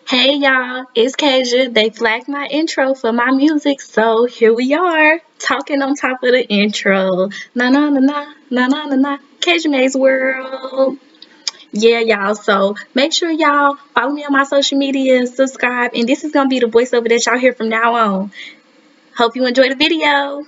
Hey y'all, it's Kasia. They flagged my intro for my music, so here we are, talking on top of the intro. Na na na na na na na na. Kasia May's World. Yeah, y'all. So make sure y'all follow me on my social media, subscribe, and this is gonna be the voiceover that y'all hear from now on. Hope you enjoy the video.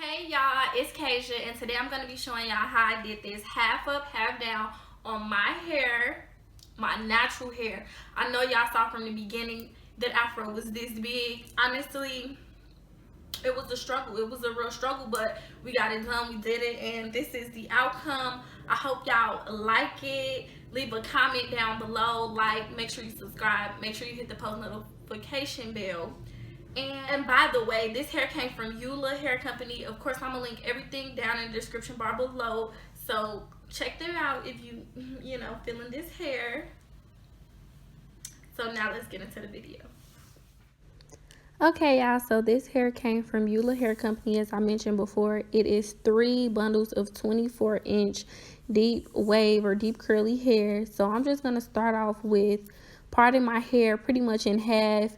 Hey y'all, it's Kasia, and today I'm going to be showing y'all how I did this half up, half down on my hair, my natural hair. I know y'all saw from the beginning that afro was this big. Honestly, it was a struggle. It was a real struggle, but we got it done. We did it, and this is the outcome. I hope y'all like it. Leave a comment down below, like, make sure you subscribe, make sure you hit the post notification bell. And by the way, this hair came from Ulahair Company. Of course, I'm gonna link everything down in the description bar below. So check them out if you feeling this hair. So now let's get into the video. Okay, y'all, so this hair came from Eula Hair Company. As I mentioned before, it is 3 bundles of 24-inch deep wave or deep curly hair. So I'm just going to start off with parting my hair pretty much in half.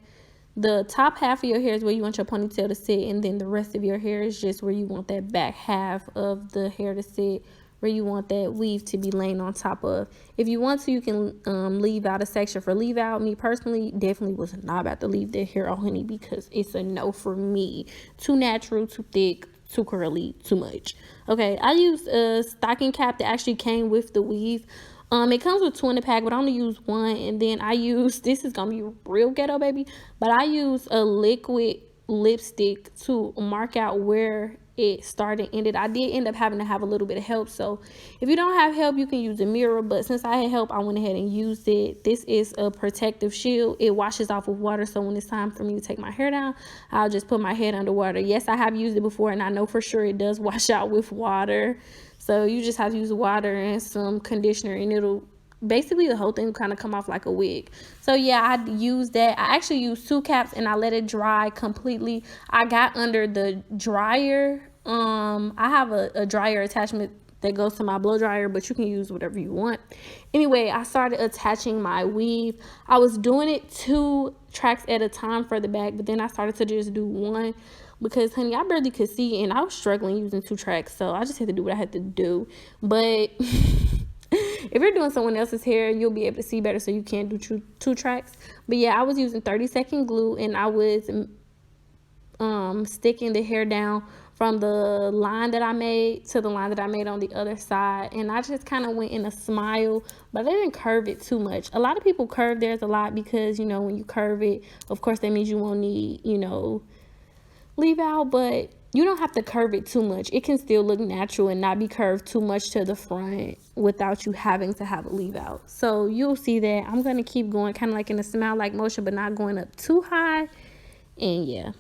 The top half of your hair is where you want your ponytail to sit, and then the rest of your hair is just where you want that back half of the hair to sit, where you want that weave to be laying on top of. If you want to, you can leave out a section for leave out. Me personally, definitely was not about to leave the hair out, honey, because it's a no for me. Too natural, too thick, too curly, too much. Okay, I used a stocking cap that actually came with the weave. It comes with two in the pack, but I only use one. And then I use, this is gonna be real ghetto, baby, but I use a liquid lipstick to mark out where it started and ended. I did end up having to have a little bit of help, so if you don't have help, you can use a mirror, but since I had help, I went ahead and used it. This is a protective shield. It washes off with water, so when it's time for me to take my hair down, I'll just put my head under water. Yes, I have used it before, and I know for sure it does wash out with water. So you just have to use water and some conditioner, and it'll basically the whole thing will kind of come off like a wig. So yeah, I used that. I actually used two caps and I let it dry completely. I got under the dryer. I have a dryer attachment that goes to my blow dryer, but you can use whatever you want. Anyway, I started attaching my weave. I was doing it 2 tracks at a time for the back, but then I started to just do one because, honey, I barely could see and I was struggling using 2 tracks, so I just had to do what I had to do. But if you're doing someone else's hair, you'll be able to see better, so you can't do 2 tracks. But yeah, I was using 30-second glue, and I was sticking the hair down from the line that I made to the line that I made on the other side, and I just kind of went in a smile, but I didn't curve it too much. A lot of people curve theirs a lot because, you know, when you curve it, of course that means you won't need, you know, leave out, but you don't have to curve it too much. It can still look natural and not be curved too much to the front without you having to have a leave out. So you'll see that I'm going to keep going kind of like in a smile like motion, but not going up too high. And yeah.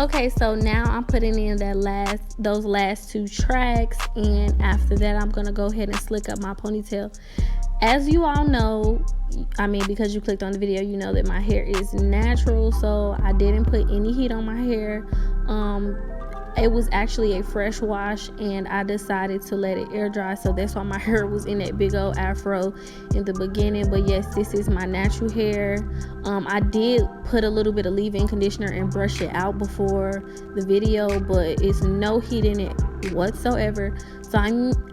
Okay, so now I'm putting in those last two tracks, and after that I'm gonna go ahead and slick up my ponytail. As you all know, I mean, because you clicked on the video, you know that my hair is natural, so I didn't put any heat on my hair. It was actually a fresh wash, and I decided to let it air dry, so that's why my hair was in that big old afro in the beginning. But yes, this is my natural hair. I did put a little bit of leave-in conditioner and brush it out before the video, but it's no heat in it whatsoever. So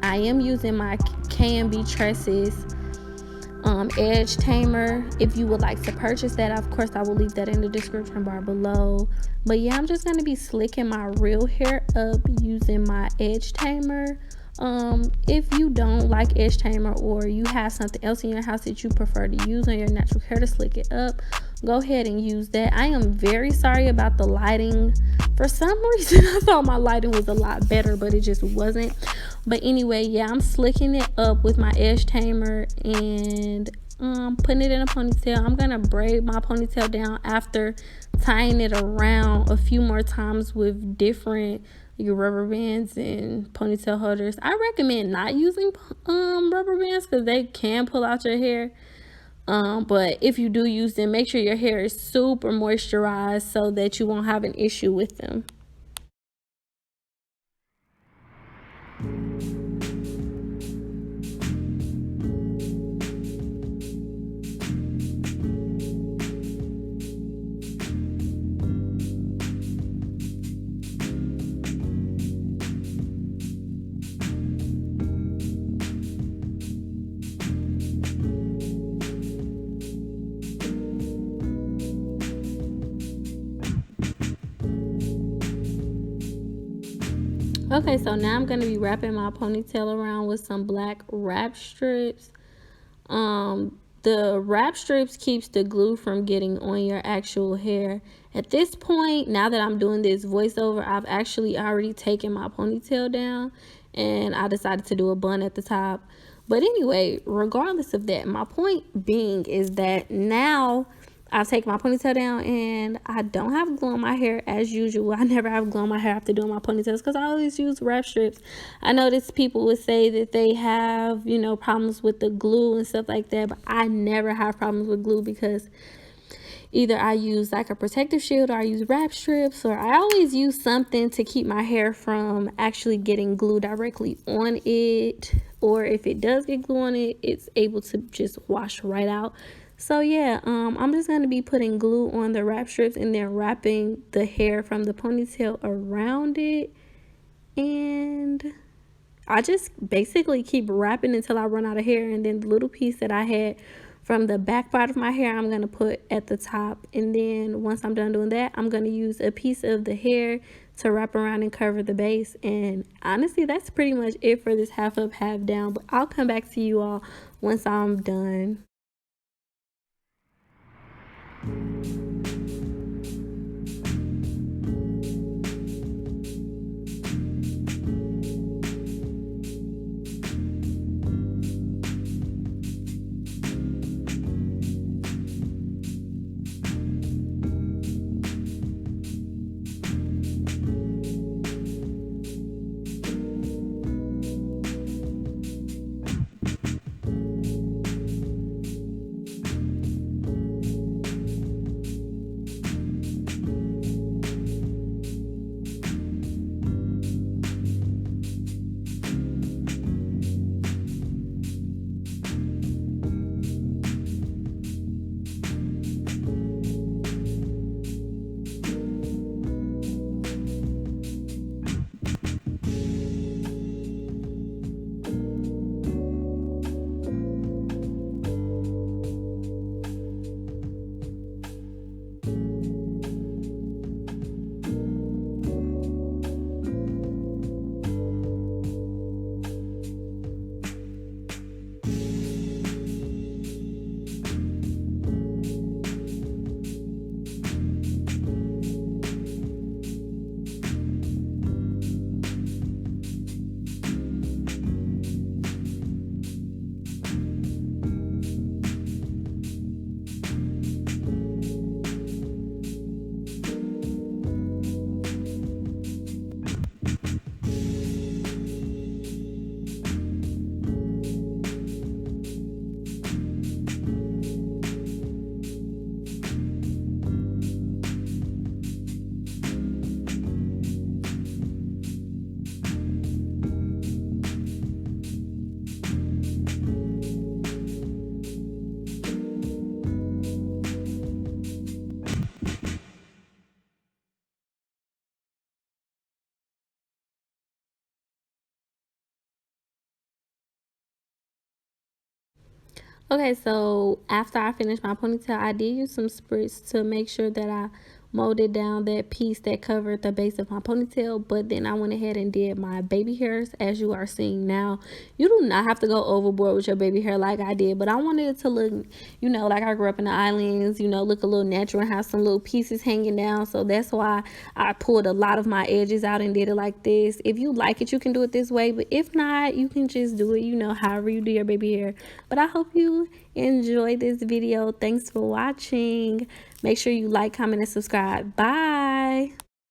I am using my KMB Tresses edge tamer. If you would like to purchase that, of course I will leave that in the description bar below. But yeah, I'm just going to be slicking my real hair up using my edge tamer. If you don't like edge tamer, or you have something else in your house that you prefer to use on your natural hair to slick it up, go ahead and use that. I am very sorry about the lighting. For some reason I thought my lighting was a lot better, but it just wasn't. But anyway, yeah, I'm slicking it up with my edge tamer and putting it in a ponytail. I'm gonna braid my ponytail down after tying it around a few more times with different rubber bands and ponytail holders. I recommend not using rubber bands because they can pull out your hair. But if you do use them, make sure your hair is super moisturized so that you won't have an issue with them. Okay, so now I'm going to be wrapping my ponytail around with some black wrap strips. The wrap strips keeps the glue from getting on your actual hair. At this point, now that I'm doing this voiceover, I've actually already taken my ponytail down, and I decided to do a bun at the top. But anyway, regardless of that, my point being is that now I've taken my ponytail down and I don't have glue on my hair as usual. I never have glue on my hair after doing my ponytails because I always use wrap strips. I notice people would say that they have, problems with the glue and stuff like that, but I never have problems with glue because either I use like a protective shield, or I use wrap strips, or I always use something to keep my hair from actually getting glue directly on it. Or if it does get glue on it, it's able to just wash right out. So yeah, I'm just going to be putting glue on the wrap strips and then wrapping the hair from the ponytail around it. And I just basically keep wrapping until I run out of hair. And then the little piece that I had from the back part of my hair, I'm going to put at the top. And then once I'm done doing that, I'm going to use a piece of the hair to wrap around and cover the base. And honestly, that's pretty much it for this half up, half down. But I'll come back to you all once I'm done. Okay, so after I finished my ponytail, I did use some spritz to make sure that I molded down that piece that covered the base of my ponytail. But then I went ahead and did my baby hairs, as you are seeing now. You do not have to go overboard with your baby hair like I did, but I wanted it to look, like I grew up in the islands, look a little natural and have some little pieces hanging down. So that's why I pulled a lot of my edges out and did it like this. If you like it, you can do it this way, but if not, you can just do it, however you do your baby hair. But I hope you enjoyed this video. Thanks for watching. Make sure you like, comment, and subscribe. Bye.